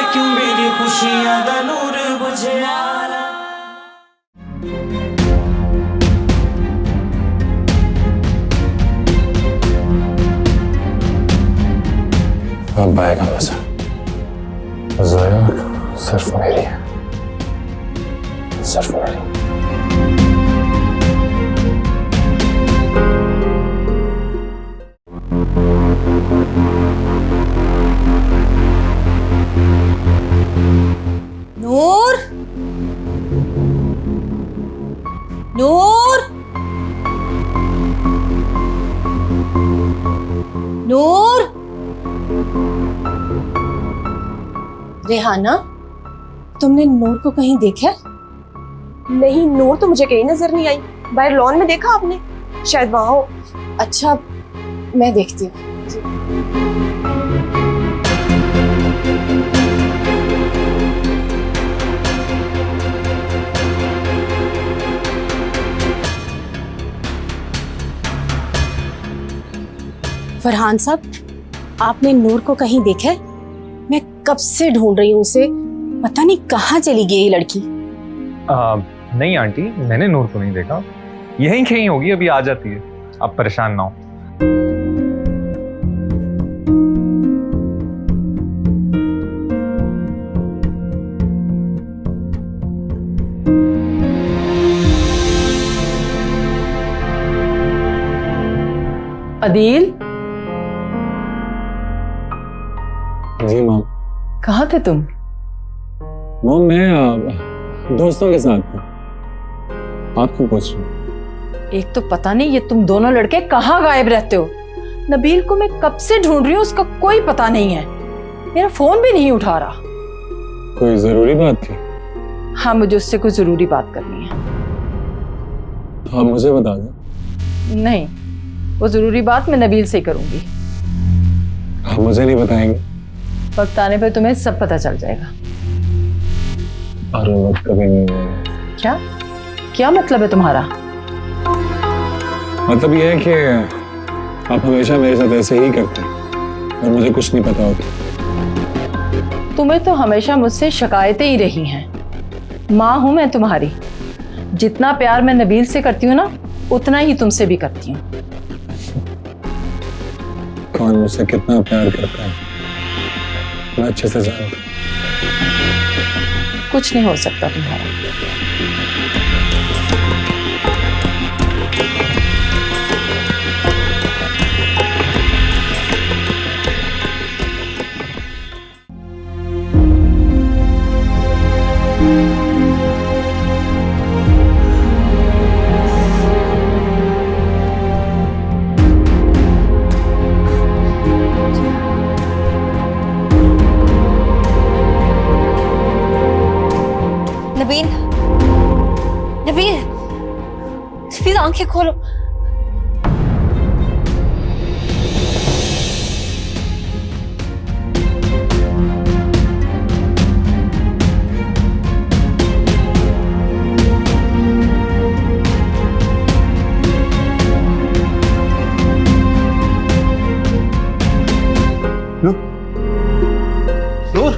क्यों मेरी खुशियां दा नूर बुझया। अब आएगा मजा। ज़ोया सिर्फ मेरी है, सिर्फ मेरी। नूर, नूर, नूर। रेहाना, तुमने नूर को कहीं देखा? नहीं, नूर तो मुझे कहीं नजर नहीं आई। बाहर लॉन में देखा आपने? शायद वहां हो। अच्छा, मैं देखती हूँ। फरहान साहब, आपने नूर को कहीं देखा है? मैं कब से ढूंढ रही हूँ उसे, पता नहीं कहाँ चली गई ये लड़की। नहीं आंटी, मैंने नूर को नहीं देखा। यहीं कहीं होगी, अभी आ जाती है, आप परेशान ना हो। अदील, जी मॉम। कहाँ थे तुम? मॉम मैं दोस्तों के साथ था। आप क्यों पूछ रहे हो? एक तो पता नहीं ये तुम दोनों लड़के कहाँ गायब रहते हो। नबील को मैं कब से ढूंढ रही हूँ, उसका कोई पता नहीं है। मेरा फोन भी नहीं उठा रहा। कोई जरूरी बात थी? हाँ, मुझे उससे कोई जरूरी बात करनी है। तो आप मुझे बता दो। नहीं, वो जरूरी बात मैं नबील से करूंगी। आप मुझे नहीं बताएंगे? वक्त आने पर तुम्हें सब पता चल जाएगा। और वक्त कभी नहीं आएगा। क्या क्या मतलब है तुम्हारा? मतलब ये है कि आप हमेशा मेरे साथ ऐसे ही करते हैं और मुझे कुछ नहीं पता होता। तुम्हें तो हमेशा मुझसे शिकायतें ही रही हैं। माँ हूं मैं तुम्हारी। जितना प्यार मैं नबील से करती हूँ ना, उतना ही तुमसे भी करती हूँ। कौन मुझसे कितना प्यार करता है मैं अच्छे से जानता हूँ। कुछ नहीं हो सकता तुम्हारा। नबील, नबील, नबील आंखें खोलो। नूर,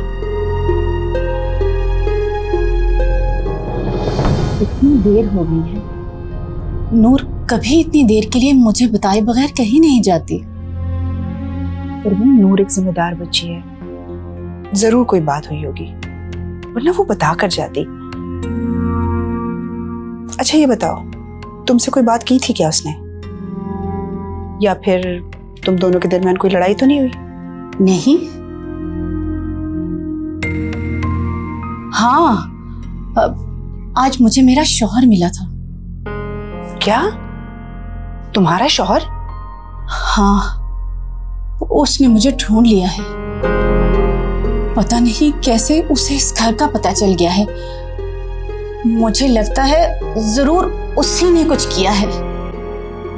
इतनी देर हो गई है। नूर कभी इतनी देर के लिए मुझे बताए बगैर कहीं नहीं जाती। फिर भी नूर एक जिम्मेदार बच्ची है, जरूर कोई बात हुई होगी, वरना वो बता कर जाती। अच्छा ये बताओ, तुमसे कोई बात की थी क्या उसने? या फिर तुम दोनों के दरमियान कोई लड़ाई तो नहीं हुई? नहीं। हाँ, आज मुझे मेरा शौहर मिला था। क्या? तुम्हारा शौहर? हाँ, उसने मुझे ढूंढ लिया है। पता नहीं कैसे उसे इस घर का पता चल गया है। मुझे लगता है जरूर उसी ने कुछ किया है।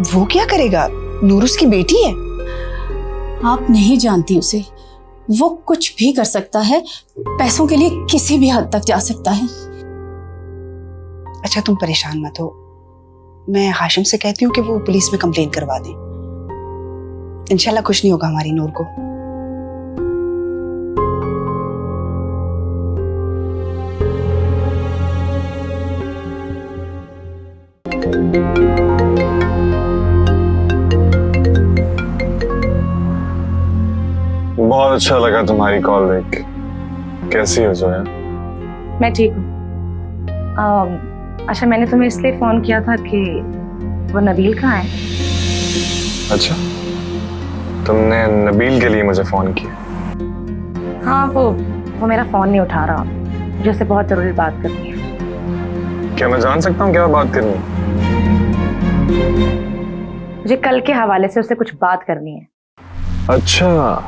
वो क्या करेगा? नूर उसकी बेटी है। आप नहीं जानती उसे। वो कुछ भी कर सकता है, पैसों के लिए किसी भी हद तक जा सकता है। अच्छा तुम परेशान मत हो, मैं हाशिम से कहती हूँ कि वो पुलिस में कंप्लेन करवा दें। इंशाल्लाह कुछ नहीं होगा हमारी नूर को। बहुत अच्छा लगा तुम्हारी कॉल देख के। कैसी हो जोया? मैं ठीक हूँ। अच्छा, मैंने तुम्हें इसलिए फोन किया था कि वो नबील कहाँ है? अच्छा, तुमने नबील के लिए मुझे फोन किया? हाँ, वो मेरा फोन नहीं उठा रहा। मुझे उससे बहुत जरूरी बात करनी है। क्या मैं जान सकता हूँ क्या बात करनी है? मुझे कल के हवाले से उससे कुछ बात करनी है। अच्छा,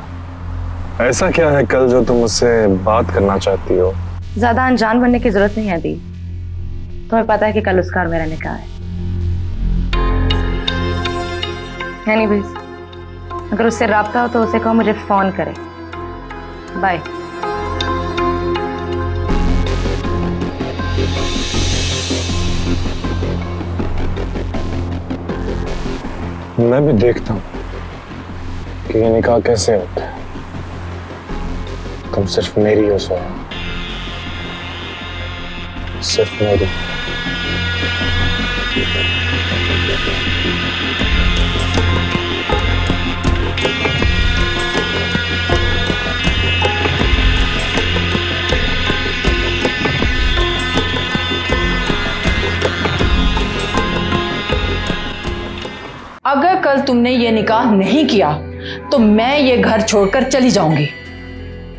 ऐसा क्या है कल जो तुम मुझसे बात करना चाहती हो? ज्यादा अनजान बनने की जरूरत नहीं है दी। तुम्हें पता है कि कल उसका और मेरा निकाह है। एनीवेज, अगर उससे राब्ता हो तो उसे कहो मुझे फोन करे। बाय। मैं भी देखता हूँ कि ये निकाह कैसे होता है। तुम सिर्फ मेरी हो सोया, सिर्फ मेरी। अगर कल तुमने ये निकाह नहीं किया तो मैं ये घर छोड़कर चली जाऊंगी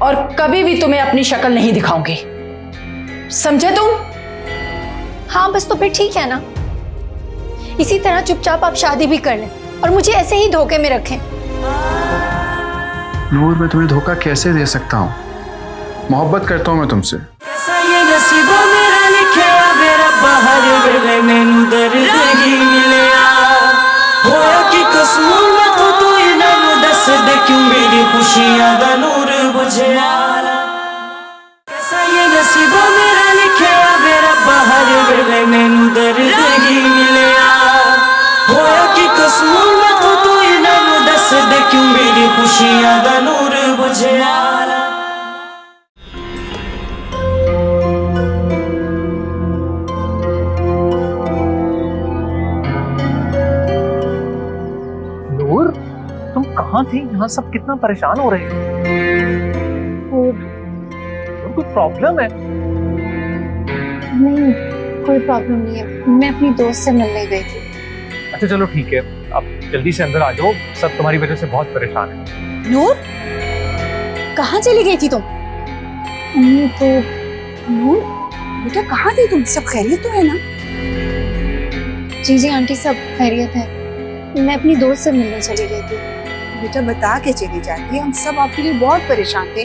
और कभी भी तुम्हें अपनी शक्ल नहीं दिखाऊंगी, समझे तुम? हाँ, बस तो फिर ठीक है ना। इसी तरह चुपचाप आप शादी भी कर लें और मुझे ऐसे ही धोखे में रखें। नूर, मैं तुम्हें धोखा कैसे दे सकता हूँ? मोहब्बत करता हूँ मैं तुमसे। कैसा ये नसीबा मेरा लिखिया वे रब्बा, हर वेले मैनू दर्द ही मिलिया। होया कि कसूर मैं तो इन्हां नू दस दे, क्यों मेरी खुशियां दा नूर बुझिया। कैसा ये नसीबा मेरा लिखिया वे रब्बा, हर वेले मैनू दर्द ही मिलिया। होया कि कसूर मैं तो इन्हां नू दस दे, क्यों मेरी खुशियां दा नूर बुझिया। नूर, तुम कहाँ थी? यहाँ सब कितना परेशान हो रहे हैं। कोई प्रॉब्लम है? नहीं, कोई प्रॉब्लम नहीं है। मैं अपनी दोस्त से मिलने गई थी। अच्छा चलो ठीक है, आप जल्दी से अंदर आ जाओ। सब तुम्हारी वजह से बहुत परेशान है। नूर, कहाँ चली गई थी तुम? तो नूर, बेटा कहाँ थी तुम? सब खैरियत तो है ना? जी जी आंटी, सब खैरियत है। मैं अपनी दोस्त से मिलने चली गई थी। बेटा बता के चली जाती है, हम सब आपके लिए बहुत परेशान थे।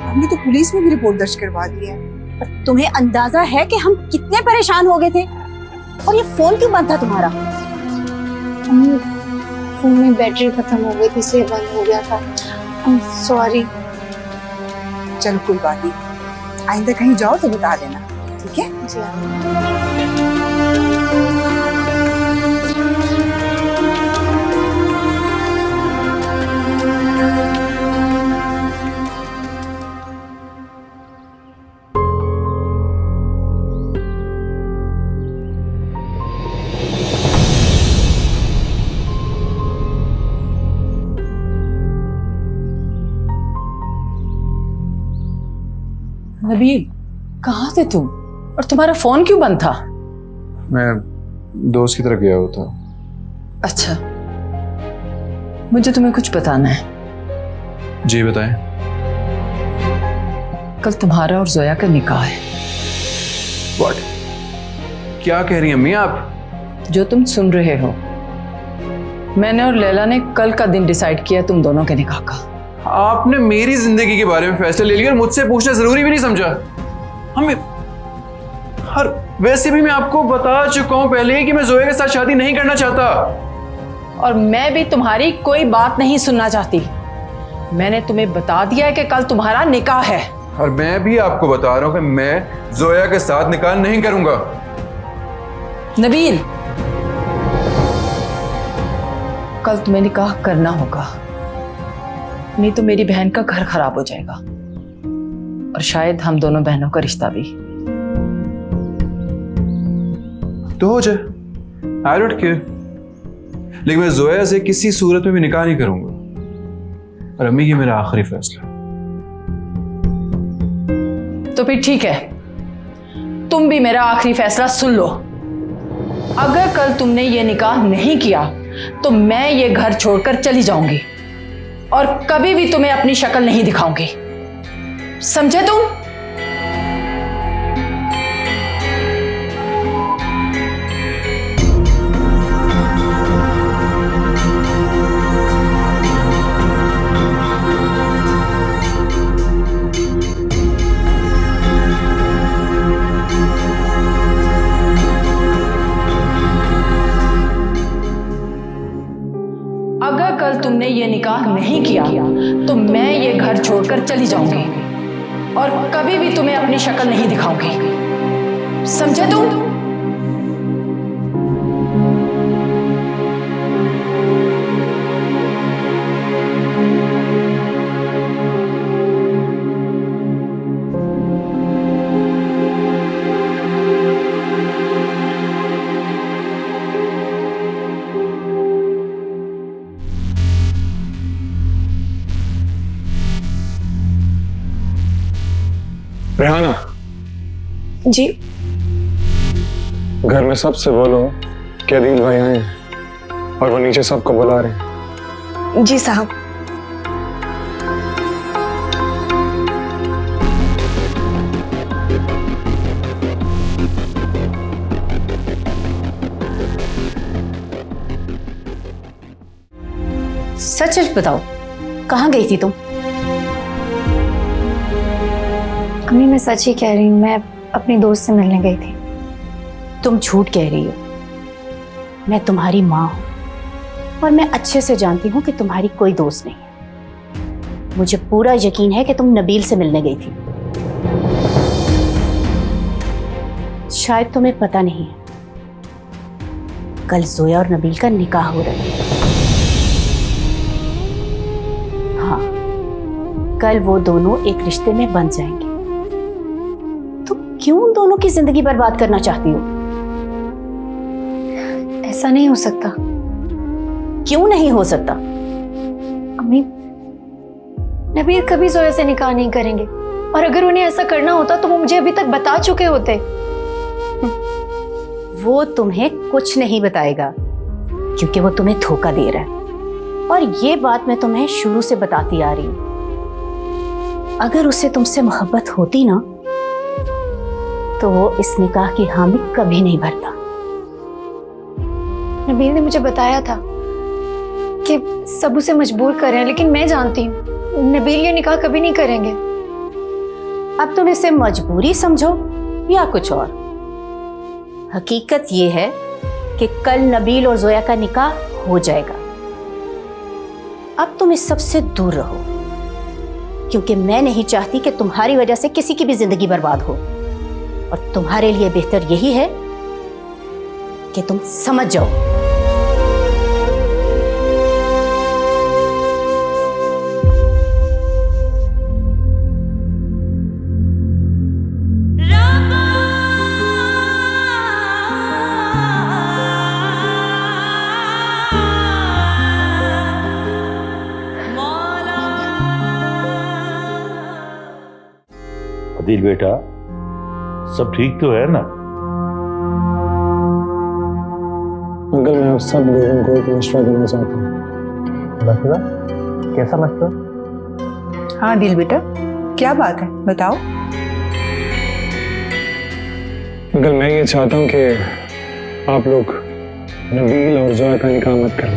हमने तो पुलिस में भी रिपोर्ट दर्ज करवा दी है। और तुम्हें अंदाजा है कि हम कितने परेशान हो गए थे? और ये फोन क्यों बंद था तुम्हारा? अम्मी, फोन में बैटरी खत्म हो गई थी इसलिए बंद हो गया था। सॉरी। चलो कोई बात नहीं, आइंदा कहीं जाओ तो बता देना, ठीक है? जी हाँ। नबील, कहाँ थे तुम? और तुम्हारा फोन क्यों बंद था? मैं दोस्त की तरफ गया हुआ था। अच्छा, मुझे तुम्हें कुछ बताना है। जी बताएं। कल तुम्हारा और जोया का निकाह है। व्हाट? क्या कह रही हैं अम्मी आप? जो तुम सुन रहे हो, मैंने और लैला ने कल का दिन डिसाइड किया तुम दोनों के निकाह का। आपने मेरी जिंदगी के बारे में फैसला ले लिया और मुझसे पूछना जरूरी भी नहीं समझा? हमें हर वैसे भी मैं आपको बता चुका हूं पहले ही कि मैं जोया के साथ शादी नहीं करना चाहता। और मैं भी तुम्हारी कोई बात नहीं सुनना चाहती। मैंने तुम्हें बता दिया है कि कल तुम्हारा निकाह है। और मैं भी आपको बता रहा हूं कि मैं जोया के साथ निकाह नहीं करूंगा। नबील, कल तुम्हें निकाह करना होगा, नहीं तो मेरी बहन का घर खराब हो जाएगा और शायद हम दोनों बहनों का रिश्ता भी। तो हो जाए, आई डोंट केयर, लेकिन मैं जोया से किसी सूरत में भी निकाह नहीं करूंगा। और अम्मी ये मेरा आखिरी फैसला। तो फिर ठीक है, तुम भी मेरा आखिरी फैसला सुन लो। अगर कल तुमने ये निकाह नहीं किया तो मैं ये घर छोड़कर चली जाऊंगी और कभी भी तुम्हें अपनी शक्ल नहीं दिखाऊंगी, समझे तुम? अगर कल तुमने ये निकाह नहीं किया तो मैं ये घर छोड़कर चली जाऊंगी और कभी भी तुम्हें अपनी शक्ल नहीं दिखाऊंगी, समझे तुम? रेहाना, जी घर में सबसे बोलो कि अदील भाई आए हैं और वो नीचे सबको बुला रहे हैं। जी साहब। सच सच बताओ, कहाँ गई थी तुम? अम्मी मैं सच ही कह रही हूँ, मैं अपनी दोस्त से मिलने गई थी। तुम झूठ कह रही हो। मैं तुम्हारी माँ हूं और मैं अच्छे से जानती हूँ कि तुम्हारी कोई दोस्त नहीं है। मुझे पूरा यकीन है कि तुम नबील से मिलने गई थी। शायद तुम्हें पता नहीं है, कल जोया और नबील का निकाह हो रहा है। हाँ, कल वो दोनों एक रिश्ते में बंध जाएंगे। क्यों उन दोनों की जिंदगी बर्बाद करना चाहती हो? ऐसा नहीं हो सकता। क्यों नहीं हो सकता? अम्मी, नबील कभी जोया से निकाह नहीं करेंगे और अगर उन्हें ऐसा करना होता तो वो मुझे अभी तक बता चुके होते। वो तुम्हें कुछ नहीं बताएगा क्योंकि वो तुम्हें धोखा दे रहा है और ये बात मैं तुम्हें शुरू से बताती आ रही हूं। अगर उसे तुमसे मोहब्बत होती ना तो वो इस निकाह की हामी कभी नहीं भरता। नबील ने मुझे बताया था कि सब उसे मजबूर कर रहे हैं, लेकिन मैं जानती हूँ नबील ये निकाह कभी नहीं करेंगे। अब तुम इसे मजबूरी समझो या कुछ और, हकीकत ये है कि कल नबील और जोया का निकाह हो जाएगा। अब तुम इस सब से दूर रहो क्योंकि मैं नहीं चाहती कि तुम्हारी वजह से किसी की भी जिंदगी बर्बाद हो और तुम्हारे लिए बेहतर यही है कि तुम समझ जाओ। अदील बेटा, सब ठीक तो है ना? अंकल, मैं आप सब लोगों को एक मशवरा देना चाहता हूँ। मशवरा? कैसा मशवरा? हाँ दिल बेटा, क्या बात है, बताओ। अंकल, मैं ये चाहता हूँ कि आप लोग नबील और जोया का निकाह मत करो।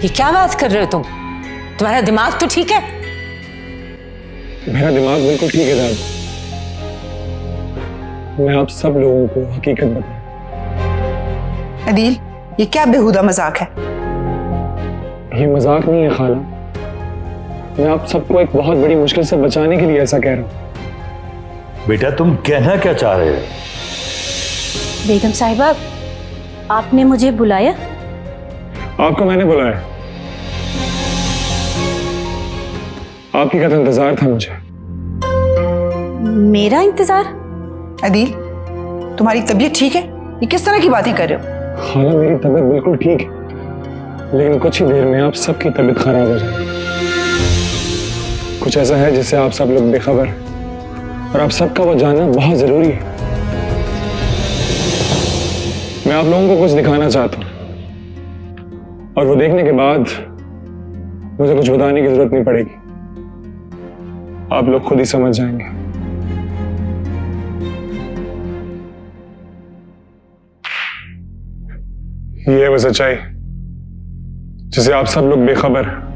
ये क्या बात कर रहे हो तुम? तुम्हारा दिमाग तो ठीक है? मेरा दिमाग बिल्कुल ठीक है दादी। मैं आप सब लोगों को हकीकत बताऊं। अदील, ये क्या बेहुदा मजाक है? ये मजाक नहीं है खाला, मैं आप सबको एक बहुत बड़ी मुश्किल से बचाने के लिए ऐसा कह रहा हूँ। बेटा, तुम कहना क्या चाह रहे हो? बेगम साहिबा, आपने मुझे बुलाया? आपको मैंने बुलाया, आपकी का तो इंतजार था मुझे। मेरा इंतजार? अदील, तुम्हारी तबीयत ठीक है? ये किस तरह की बातें कर रहे हो? खाला मेरी तबीयत बिल्कुल ठीक है, लेकिन कुछ ही देर में आप सबकी तबीयत खराब हो जाएगी। कुछ ऐसा है जिससे आप सब लोग बेखबर हैं और आप सबका वो जानना बहुत जरूरी है। मैं आप लोगों को कुछ दिखाना चाहता हूं और वो देखने के बाद मुझे कुछ बताने की जरूरत नहीं पड़ेगी, आप लोग खुद ही समझ जाएंगे। ये है वो सच्चाई जिसे आप सब लोग बेखबर हैं।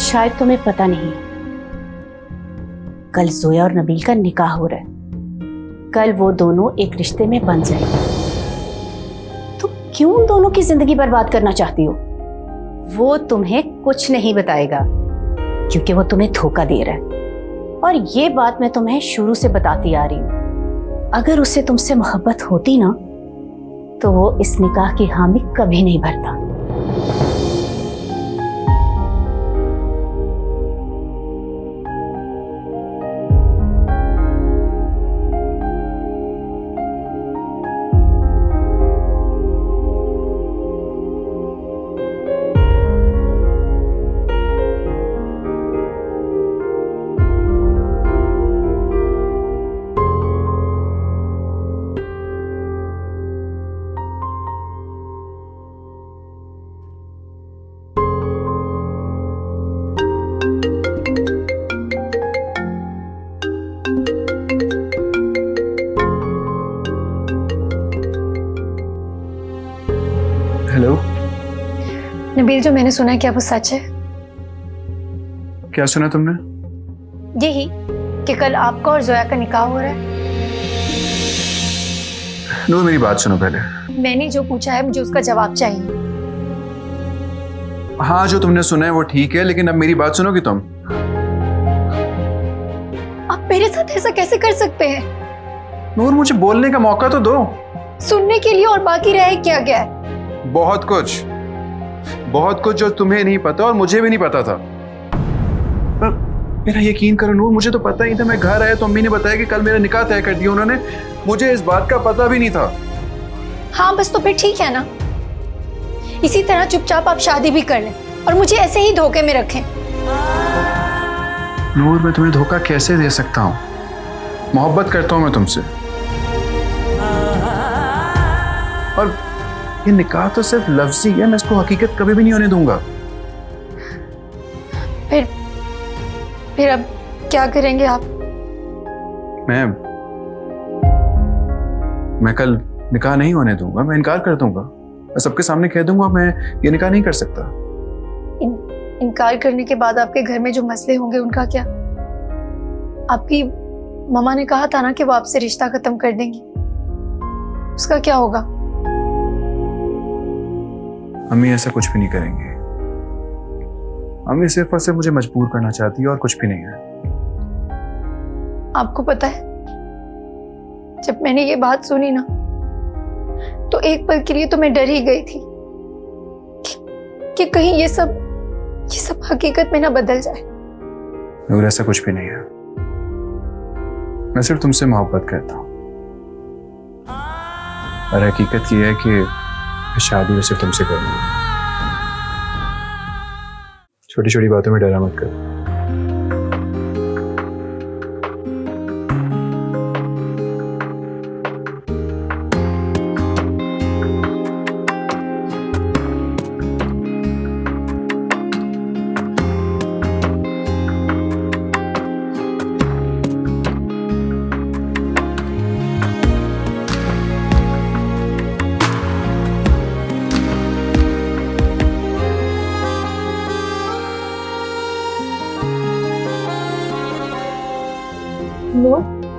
शायद तुम्हें पता नहीं, कल जोया और नबील का निकाह हो रहा है। कल वो दोनों एक रिश्ते में बंध जाएंगे। तुम क्यों उन दोनों की जिंदगी बर्बाद करना चाहती हो? वो तुम्हें कुछ नहीं बताएगा क्योंकि वो तुम्हें धोखा दे रहा है, और ये बात मैं तुम्हें शुरू से बताती आ रही हूं। अगर उसे तुमसे मोहब्बत होती ना तो वो इस निकाह की हामी कभी नहीं भरता। हेलो नबील, जो मैंने सुना है क्या वो सच है? क्या सुना तुमने? यही कि कल आपका और जोया का निकाह हो रहा है। नूर मेरी बात सुनो पहले। मैंने जो पूछा है मुझे उसका जवाब चाहिए। हाँ, जो तुमने सुना है वो ठीक है, लेकिन अब मेरी बात सुनोगी तुम? आप मेरे साथ ऐसा कैसे कर सकते हैं? नूर मुझे बोलने का मौका तो दो। सुनने के लिए और बाकी रहे क्या क्या है? बहुत कुछ जो तुम्हें नहीं पता और मुझे भी नहीं पता था। पर मेरा यकीन करो नूर, मुझे तो पता ही था। मैं घर आया तो अम्मी ने बताया कि कल मेरा निकाह तय कर दिया उन्होंने। मुझे इस बात का पता भी नहीं था। हाँ बस तो फिर ठीक है ना, इसी तरह चुपचाप आप शादी भी कर लें और मुझे ऐसे ही धोखे में रखें। नूर मैं तुम्हें धोखा कैसे दे सकता हूँ? मोहब्बत करता हूँ मैं तुमसे, और ये निकाह तो सिर्फ लफ्जी है। मैं इसको हकीकत कभी भी नहीं होने दूंगा। फिर अब क्या करेंगे आप? मैं कल निकाह नहीं होने दूंगा। मैं इनकार कर दूंगा। मैं सबके सामने कह दूंगा मैं ये निकाह नहीं कर सकता। इनकार करने के बाद आपके घर में जो मसले होंगे उनका क्या? आपकी मामा ने कहा था ना कि वो आपसे रिश्ता खत्म कर देंगी। उसका क्या होगा? अम्मी ऐसा कुछ भी नहीं करेंगे। अम्मी सिर्फ और सिर्फ मुझे मजबूर करना चाहती है और कुछ भी नहीं है। आपको पता है, जब मैंने ये बात सुनी ना, तो एक पल के लिए तो मैं डर ही गई थी कि कहीं ये सब हकीकत में ना बदल जाए। नूर, ऐसा कुछ भी नहीं है। मैं सिर्फ तुमसे मोहब्बत करता हूँ और हकीकत ये है कि शादी में सिर्फ तुमसे करूंगा। छोटी छोटी बातों में डरा मत कर।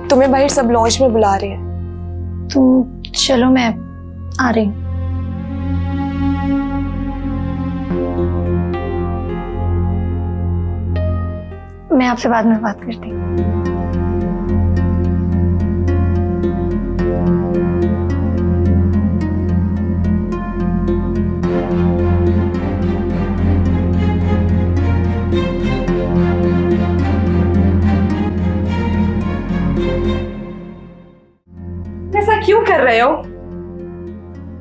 तुम्हें बाहर सब लॉन्च में बुला रहे हैं। तुम चलो, मैं आ रही हूँ। मैं आपसे बाद में बात करती हूँ। ऐसा क्यों कर रहे हो?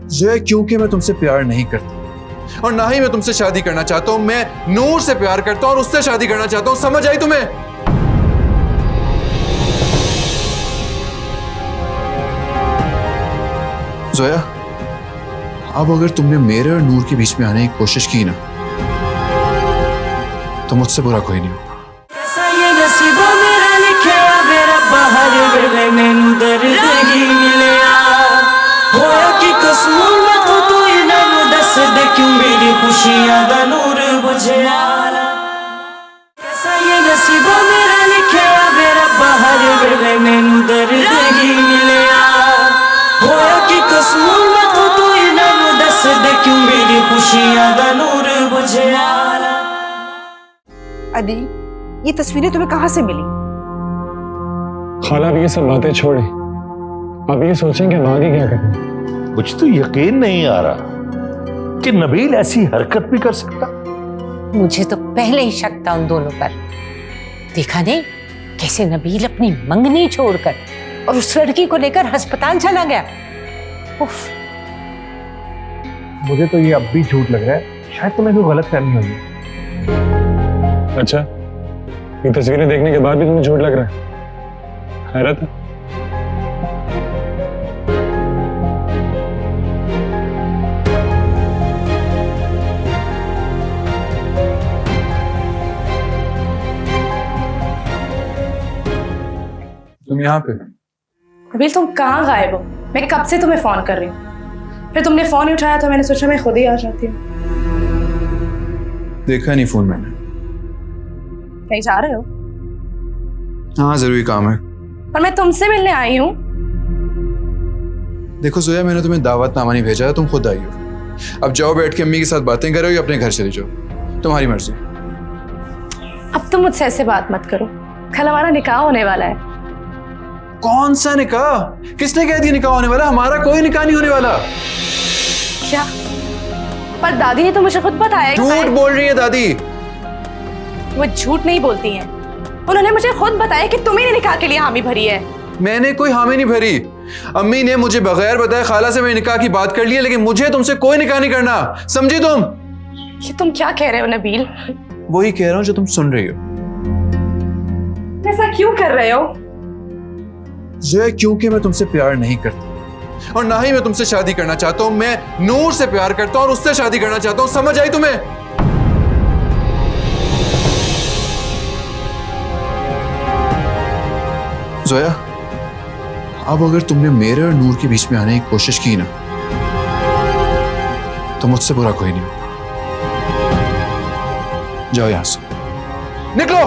ज़ोया, क्योंकि मैं तुमसे प्यार नहीं करता और ना ही मैं तुमसे शादी करना चाहता हूं। मैं नूर से प्यार करता हूं और उससे शादी करना चाहता हूं। समझ आई तुम्हें? ज़ोया, अब अगर तुमने मेरे और नूर के बीच में आने की कोशिश की ना, तो मुझसे बुरा कोई नहीं होगा। कैसा ये नसीबा मेरा लिखिया वे रब्बा, हर वेले मैनू दर्द ही मिलिया। होया कि कसूर मैं तो तू इन्हां नू दस दे, क्यों मेरी खुशियां दा नूर बुझिया। कैसा ये नसीबा मेरा लिखिया वे रब्बा, हर वेले मैनू दर्द ही मिलिया। होया कि कसूर मैं तो तू इन्हां नू दस दे, क्यों मेरी खुशियां दा नूर बुझिया। अदी, ये तस्वीरें तुम्हें कहाँ से मिली? खाला, अब ये सब बातें छोड़े, अब ये सोचें कि हम आगे क्या करें। मुझे तो यकीन नहीं आ रहा कि नबील ऐसी हरकत भी कर सकता। मुझे तो पहले ही शक था उन दोनों पर। देखा नहीं कैसे नबील अपनी मंगनी छोड़कर और उस लड़की को लेकर अस्पताल चला गया। उफ। मुझे तो ये अब भी झूठ लग रहा है। शायद तुम्हें कोई गलत फहमी हुई है। अच्छा, ये तस्वीरें देखने के बाद भी तुम्हें झूठ लग रहा है? हैरत है। तुम यहाँ पे? नबील, तुम कहाँ गायब हो? मैं कब से तुम्हें फोन कर रही हूँ, फिर तुमने फोन ही उठाया तो मैंने सोचा मैं खुद ही आ जाती हूँ। देखा नहीं फोन मैंने। कहीं जा रहे हो? हाँ, जरूरी काम है। पर मैं तुमसे मिलने आई हूँ। देखो ज़ोया, मैंने तुम्हें दावतनामा नहीं भेजा है, तुम खुद आई हो। अब जाओ, बैठ के अम्मी के साथ बातें करो या अपने घर चले जाओ, तुम्हारी मर्जी। अब तुम मुझसे ऐसे बात मत करो, कल हमारा निकाह होने वाला है। कौन सा निकाह? किसने कह दिया निकाह होने वाला? हमारा कोई निकाह नहीं होने वाला। क्या? पर दादी ने तो मुझे खुद बताया। झूठ बोल रही है दादी। वो झूठ नहीं बोलती हैं। उन्होंने मुझे खुद बताया कि तुम्ही ने निकाह के लिए हामी भरी है। मैंने कोई हामी नहीं भरी। अम्मी ने मुझे बगैर बताए खाला से मेरे निकाह की बात कर ली है, लेकिन मुझे तुमसे कोई निकाह नहीं करना, समझी तुम? ये तुम क्या कह रहे हो नबील? वही कह रहा हूं जो तुम सुन रही हो। ऐसा क्यों कर रहे हो? ज़ोया, क्योंकि मैं तुमसे प्यार नहीं करता और ना ही मैं तुमसे शादी करना चाहता हूं। मैं नूर से प्यार करता हूं और उससे शादी करना चाहता हूं। समझ आई तुम्हें? ज़ोया, अब अगर तुमने मेरे और नूर के बीच में आने की कोशिश की ना, तो मुझसे बुरा कोई नहीं होगा। जाओ यहां से, निकलो।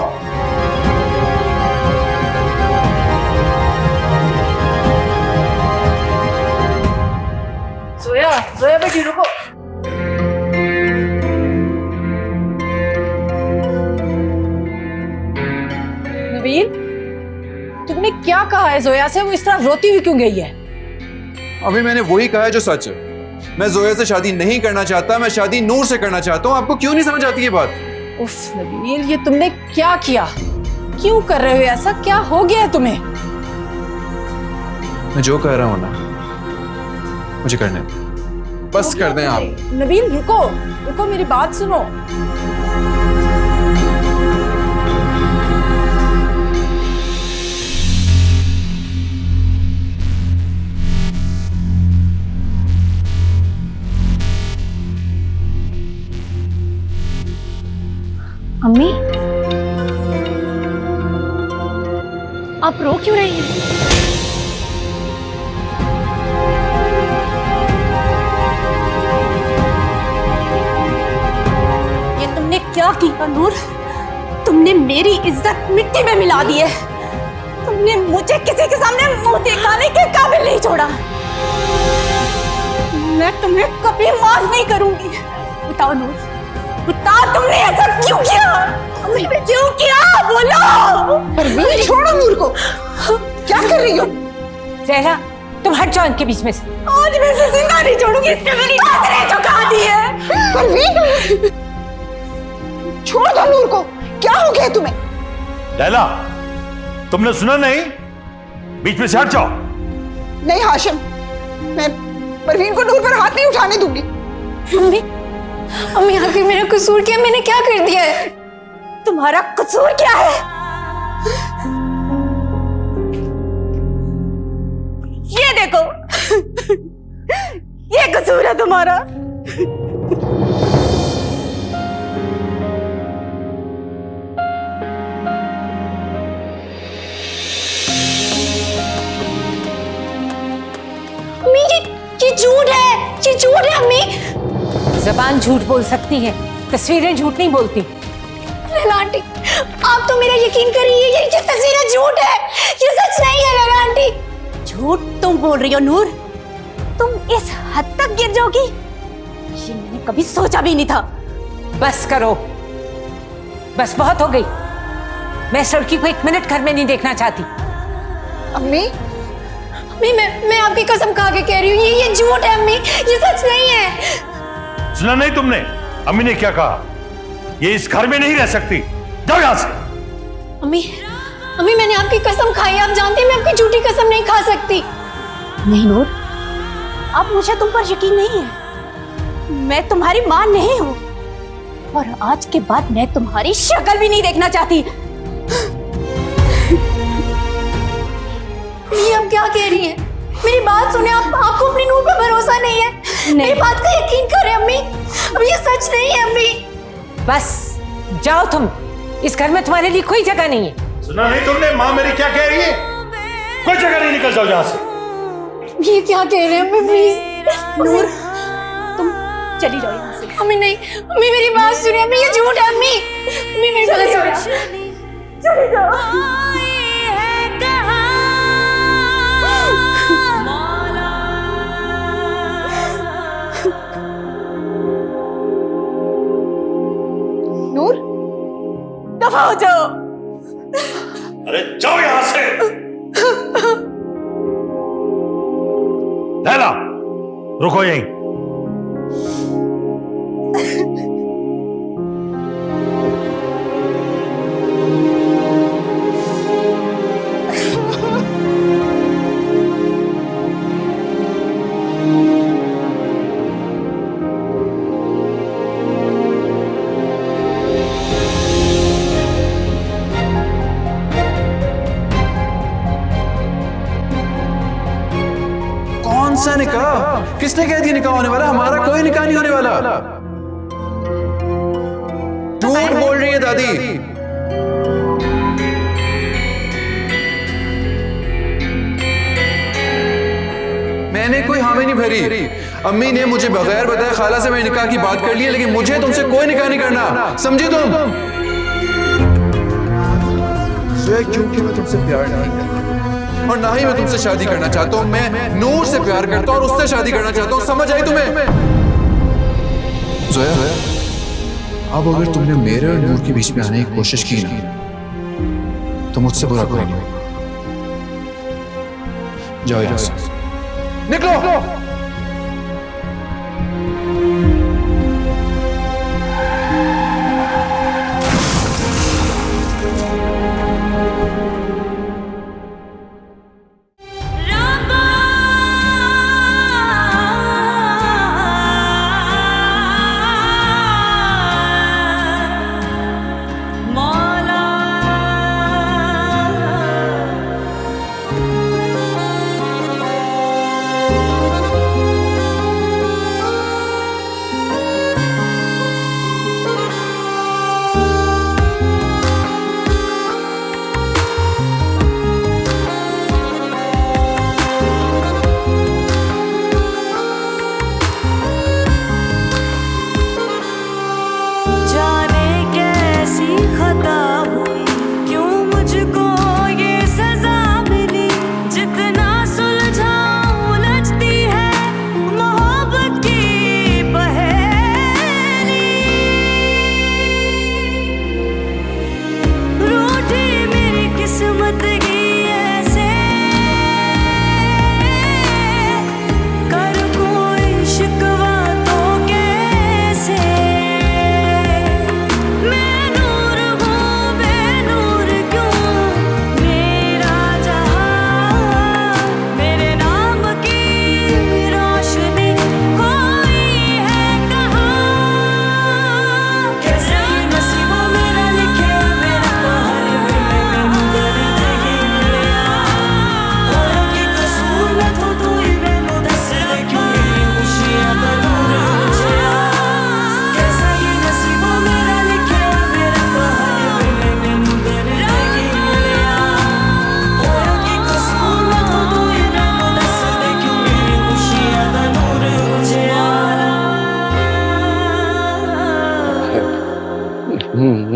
बेटी रुको। नबील, तुमने क्या कहा है जोया से? वो इस तरह रोती हुई क्यों गई है? अभी मैंने वही कहा है जो सच है। मैं जोया से शादी नहीं करना चाहता, मैं शादी नूर से करना चाहता हूँ। आपको क्यों नहीं समझ आती ये बात? उफ नबील, ये तुमने क्या किया? क्यों कर रहे हो ऐसा? क्या हो गया है तुम्हें? मैं जो कह रहा हूँ ना, मुझे करने दो। बस कर दें आप। नबील रुको, रुको, मेरी बात सुनो। अम्मी, आप रो क्यों रही हैं? ये तुमने क्या किया नूर? तुमने मेरी इज्जत मिट्टी में मिला दी है। तुमने मुझे किसी के सामने मुंह दिखाने के काबिल नहीं छोड़ा। मैं तुम्हें कभी माफ नहीं करूंगी। बताओ नूर, बताओ तुमने ऐसा क्यों किया? क्यों किया? बोलो। परवीन, छोड़ो नूर को। क्या कर रही हो? जहरा, तुम हट जाओ इनके बीच में से। आज मैं इसे जिंदा नहीं छोड़ूंगी। इसने मेरी नजरें झुका दी है। परवीन, छोड़ दो नूर को। क्या हो गया तुम्हें? लैला, तुमने सुना नहीं? बीच में से हट जाओ। नहीं हाशिम, मैं परवीन को नूर पर हाथ नहीं उठाने दूंगी। अम्मी, अम्मी आखिर मेरा कसूर क्या? मैंने क्या कर दिया है? तुम्हारा कसूर क्या है? ये देखो, ये कसूर है तुम्हारा। अम्मी, ये झूठ है, ये झूठ है अम्मी। जबान झूठ बोल सकती है, तस्वीरें झूठ नहीं बोलती। लैला आंटी, आप तो मेरा यकीन करिए, ये तस्वीरें झूठ है, ये सच नहीं है। लैला आंटी, झूठ तुम बोल रही हो नूर? तुम इस हद तक गिर जाओगी, ये मैंने कभी सोचा भी नहीं था। बस करो, बस बहुत हो गई। मैं इस लड़की को एक मिनट घर में नहीं देखना चाहती। अम्मी, अम्मी, मैं आपकी कसम खा के कह रही हूँ, ये झूठ है अम्मी, ये सच नहीं है। सुना नहीं तुमने अम्मी ने क्या कहा? ये इस घर में नहीं रह सकती, जाओ यहां से। अम्मी, अम्मी, मैंने आपकी कसम खाई, आप जानती हैं मैं आपकी झूठी कसम नहीं खा सकती। नहीं नूर, अब मुझे तुम पर यकीन नहीं है। मैं तुम्हारी मां नहीं हूं, और आज के बाद मैं तुम्हारी शक्ल भी नहीं देखना चाहती। ये आप क्या कह रही हैं? मेरी बात सुने, आपको अपनी नूर पर भरोसा नहीं है? मेरी बात का यकीन करें अम्मी, अब ये सच नहीं है अम्मी। बस जाओ तुम, इस घर में तुम्हारे लिए कोई जगह नहीं है। सुना नहीं तुमने माँ मेरी क्या कह रही है? कोई जगह नहीं, निकल जाओ यहाँ से। ये क्या कह रहे हैं अम्मी? प्लीज नूर, तुम चली जाओ यहाँ से। अम्मी नहीं, अम्मी मेरी बात सुनिए, अम्मी ये झूठ है अम्मी, अम्मी मेरी बात सुनिए। चली जाओ। नूर, दफा हो जाओ। अरे जाओ यहां से। लैला, रुको यहीं। कौन सा निकाह? किसने कह दिया निकाह होने वाला? हमारा कोई निकाह नहीं होने वाला। झूठ बोल रही है दादी। मैंने कोई हामी नहीं भरी। अम्मी ने मुझे बगैर बताए खाला से मेरे निकाह की बात कर ली है, लेकिन मुझे तुमसे कोई निकाह नहीं करना, समझी तुम? क्योंकि मैं तुमसे प्यार नहीं करता और ना ही मैं तुमसे शादी करना चाहता हूँ। मैं नूर से प्यार करता हूँ और उससे शादी करना चाहता हूँ, समझ आई तुम्हें? जोया, अब अगर तुमने मेरे और नूर के बीच में आने की कोशिश की ना, तो मुझसे बुरा कोई नहीं होगा। जाओ यहाँ से, निकलो।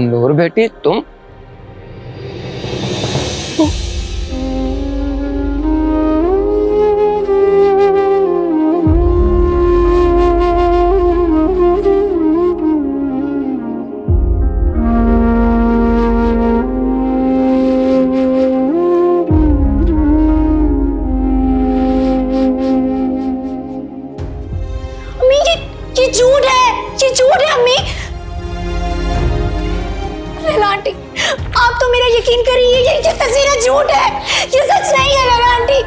नूर बेटी, तुम ये झूठ है, ये झूठ है अम्मी। लैला आंटी, आप तो मेरा यकीन करिए, ये तस्वीर झूठ है, ये सच नहीं है लैला आंटी।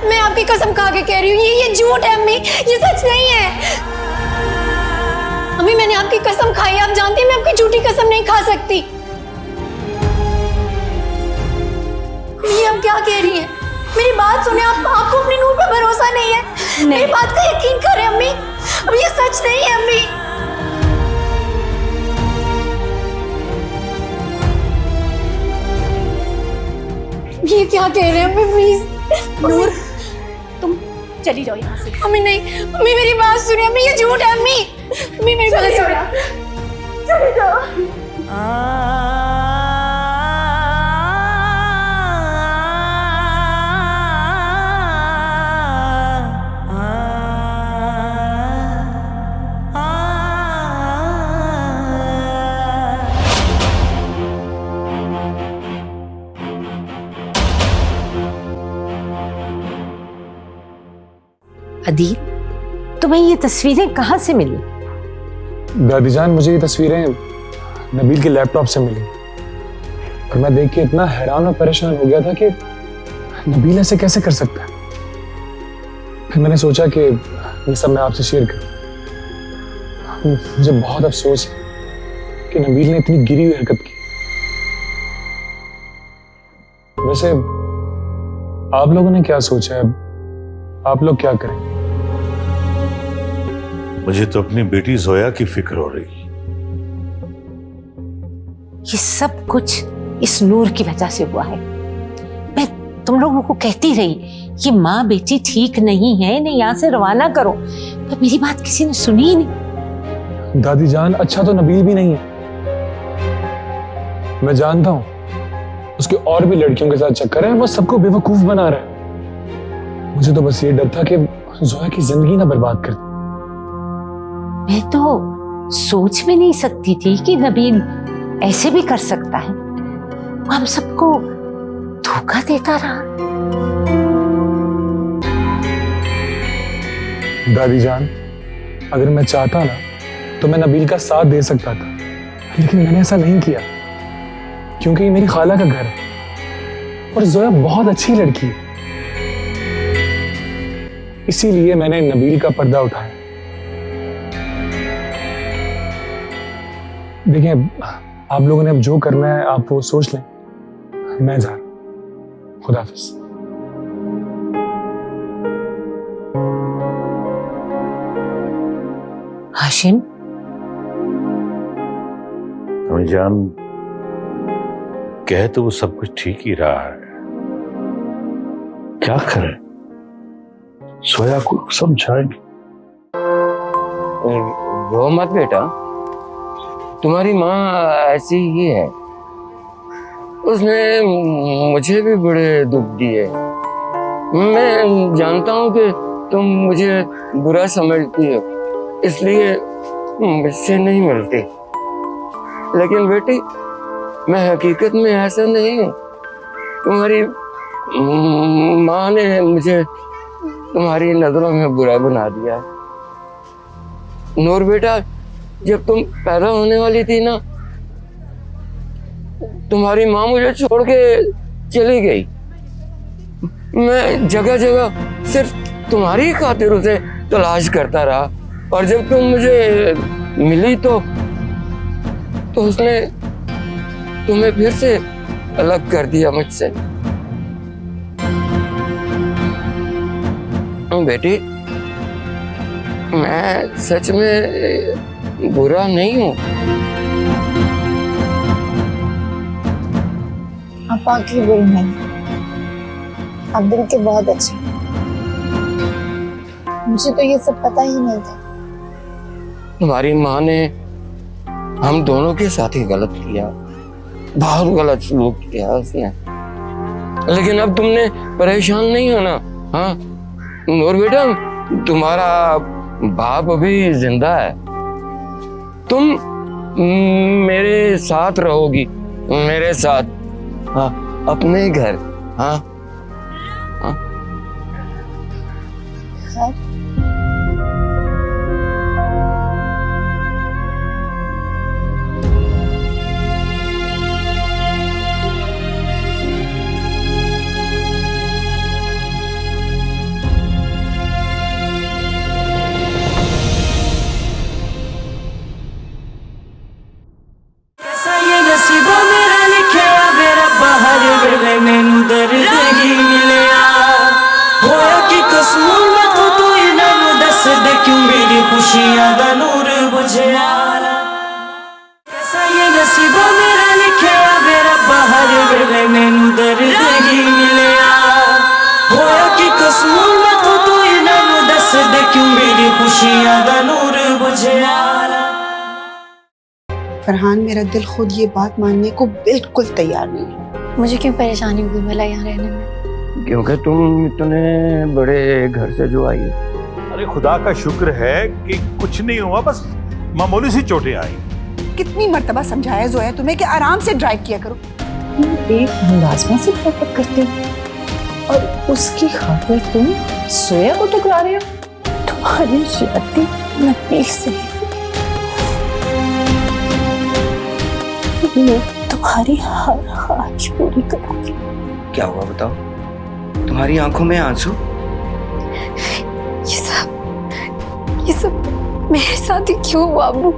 मैं आपकी कसम खा के कह रही हूँ, ये झूठ है अम्मी, ये सच नहीं है। अम्मी मैंने आपकी कसम खाई, आप जानती हैं मैं आपकी झूठी कसम नहीं खा सकती। ये आप क्या कह रही हैं? मेरी बात सुने, आपको अपनी नूर पे भरोसा नहीं है? नहीं। मेरी बात का यकीन करें अम्मी, अब ये सच नहीं है अम्मी। ये क्या कह रहे हैं अम्मी? प्लीज नूर, तुम चली जाओ यहाँ से। अम्मी नहीं, अम्मी मेरी बात सुनिए, अम्मी ये झूठ है अम्मी। अम्मी मेरी बात सुनिए, चली जाओ। अदील, तुम्हें ये तस्वीरें कहाँ से मिली? दादी जान, मुझे ये तस्वीरें नबील के लैपटॉप से मिली और मैं देख के इतना हैरान और परेशान हो गया था कि नबील ऐसे कैसे कर सकता है। फिर मैंने सोचा कि ये सब मैं आपसे शेयर करूं। मुझे बहुत अफसोस है कि नबील ने इतनी गिरी हुई हरकत की। वैसे आप लोगों ने क्या सोचा है? आप लोग क्या करें? मुझे तो अपनी बेटी जोया की फिक्र हो रही। ये सब कुछ इस नूर की वजह से हुआ है। मैं तुम लोगों को कहती रही कि माँ बेटी ठीक नहीं है, इन्हें यहाँ से रवाना करो, पर मेरी बात किसी ने सुनी ही नहीं। दादी जान, अच्छा तो नबील भी नहीं है, मैं जानता हूँ उसके और भी लड़कियों के साथ चक्कर है, वो सबको बेवकूफ बना रहा है। मुझे तो बस ये डर था कि जोया की जिंदगी ना बर्बाद कर दी। मैं तो सोच भी नहीं सकती थी कि नबील ऐसे भी कर सकता है। वो हम सबको धोखा देता रहा। दादी जान, अगर मैं चाहता ना तो मैं नबील का साथ दे सकता था, लेकिन मैंने ऐसा नहीं किया क्योंकि ये मेरी खाला का घर है और जोया बहुत अच्छी लड़की है। इसीलिए मैंने नबील का पर्दा उठाया। देखिए, आप लोगों ने अब जो करना है आप वो सोच लें। मैं जा रहा हूं। खुदा हाफिज। हाशिम, जान, कह तो वो सब कुछ ठीक ही रहा है, क्या करें? सोया को समझाएंगे। रो मत बेटा, तुम्हारी माँ ऐसी ही है। उसने मुझे भी बड़े दुख दिए। मैं जानता हूँ कि तुम मुझे बुरा समझती हो, इसलिए मुझसे नहीं मिलती। लेकिन बेटी, मैं हकीकत में ऐसा नहीं हूँ। तुम्हारी माँ ने मुझे तुम्हारी नजरों में बुरा बना दिया। नूर बेटा, जब तुम पैदा होने वाली थी ना, तुम्हारी माँ मुझे छोड़ के चली गई। मैं जगह जगह सिर्फ तुम्हारी खातिर उसे तलाश करता रहा, और जब तुम मुझे मिली तो उसने तुम्हें फिर से अलग कर दिया मुझसे। बेटी, मैं सच में बुरा नहीं हूँ। आप वाकई बुरे नहीं, आप दिल के बहुत अच्छे। मुझे तो ये सब पता ही नहीं था। तुम्हारी माँ ने हम दोनों के साथ ही गलत किया, बहुत गलत सलूक किया उसने। लेकिन अब तुमने परेशान नहीं होना। हाँ नूर बेटा, तुम्हारा बाप अभी जिंदा है। तुम मेरे साथ रहोगी, मेरे साथ। हाँ, अपने घर। हाँ हाँ। नसीबा मेरा लिखिया वे रब्बा, हर वेले मैनू दर्द ही मिलिया। होया कि कसूर मैं तो तू इन्हां दस दे, क्यों मेरी खुशियां दा नूर बुझिया। कैसा ये नसीबा मेरा लिखिया वे रब्बा, हर वेले मैनू दर्द ही मिलिया। होया कि कसूर मैं तो तू इन्हां दस दे, क्यों मेरी खुशियां दा नूर बुझिया। फरहान, मेरा दिल खुद ये बात मानने को बिल्कुल तैयार नहीं है। मुझे क्यों परेशानी हुई मला यहाँ रहने में? क्योंकि तुम इतने बड़े घर से जो आई। अरे खुदा का शुक्र है कि कुछ नहीं हुआ, बस मामूली सी चोटें आई। कितनी मर्तबा समझाया जोया तुम्हें कि आराम से ड्राइव किया करो। एक मुलाजमा से मोहब्बत करते हो और उसकी खातिर तुम सोया को टुकरा रहे हो। तुम्हारी ज्यादती नबील से मैं तुम्हारी हर ख्वाहिश पूरी करूंगी। क्या हुआ बताओ? तुम्हारी आंखों में आंसू? ये सब मेरे साथ ही क्यों हुआ अबू?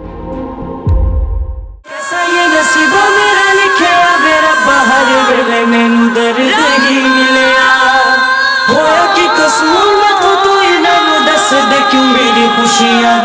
कैसा ये नसीबा मेरा लिखिया वे रब्बा, हर वेले मैनू दर्द ही मिलिया। होया कि कसूर मैं तो तू इन्हां दस दे, क्यों मेरी खुशियां